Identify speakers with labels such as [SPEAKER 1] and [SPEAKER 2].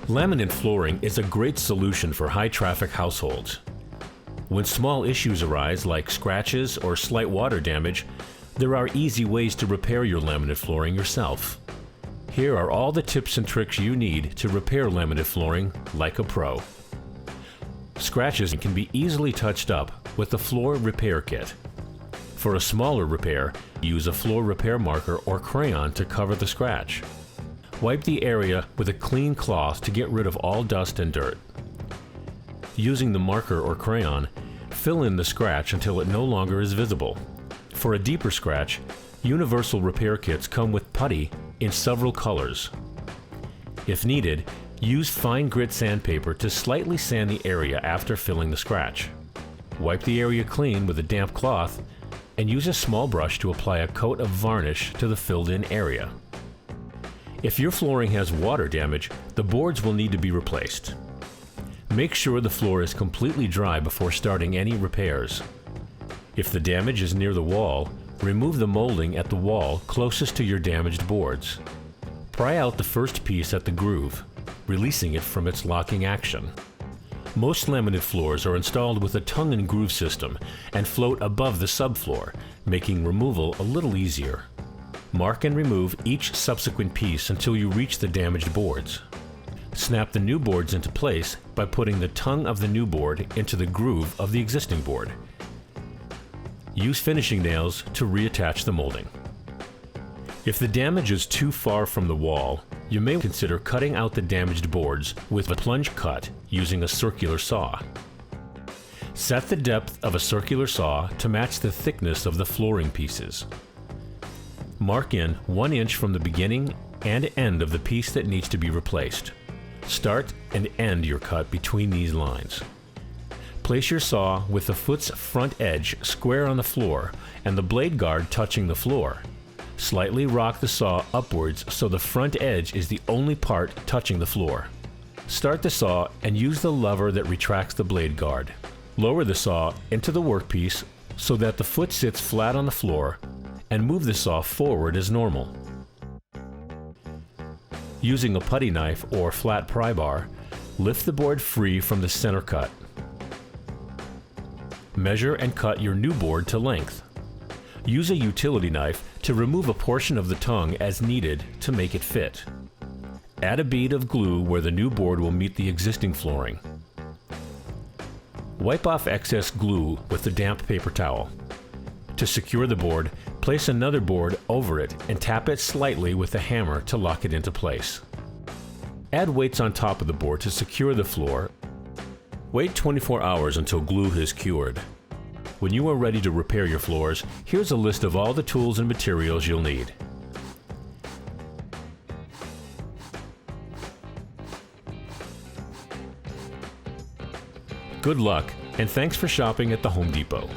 [SPEAKER 1] Laminate flooring is a great solution for high-traffic households. When small issues arise, like scratches or slight water damage, there are easy ways to repair your laminate flooring yourself. Here are all the tips and tricks you need to repair laminate flooring like a pro. Scratches can be easily touched up with the floor repair kit. For a smaller repair, use a floor repair marker or crayon to cover the scratch. Wipe the area with a clean cloth to get rid of all dust and dirt. Using the marker or crayon, fill in the scratch until it no longer is visible. For a deeper scratch, universal repair kits come with putty in several colors. If needed, use fine grit sandpaper to slightly sand the area after filling the scratch. Wipe the area clean with a damp cloth and use a small brush to apply a coat of varnish to the filled-in area. If your flooring has water damage, the boards will need to be replaced. Make sure the floor is completely dry before starting any repairs. If the damage is near the wall, remove the molding at the wall closest to your damaged boards. Pry out the first piece at the groove, releasing it from its locking action. Most laminate floors are installed with a tongue and groove system and float above the subfloor, making removal a little easier. Mark and remove each subsequent piece until you reach the damaged boards. Snap the new boards into place by putting the tongue of the new board into the groove of the existing board. Use finishing nails to reattach the molding. If the damage is too far from the wall, you may consider cutting out the damaged boards with a plunge cut using a circular saw. Set the depth of a circular saw to match the thickness of the flooring pieces. Mark in 1 inch from the beginning and end of the piece that needs to be replaced. Start and end your cut between these lines. Place your saw with the foot's front edge square on the floor and the blade guard touching the floor. Slightly rock the saw upwards so the front edge is the only part touching the floor. Start the saw and use the lever that retracts the blade guard. Lower the saw into the workpiece so that the foot sits flat on the floor and move the saw forward as normal. Using a putty knife or flat pry bar, lift the board free from the center cut. Measure and cut your new board to length. Use a utility knife to remove a portion of the tongue as needed to make it fit. Add a bead of glue where the new board will meet the existing flooring. Wipe off excess glue with a damp paper towel. To secure the board, place another board over it and tap it slightly with a hammer to lock it into place. Add weights on top of the board to secure the floor. Wait 24 hours until glue has cured. When you are ready to repair your floors, here's a list of all the tools and materials you'll need. Good luck, and thanks for shopping at the Home Depot.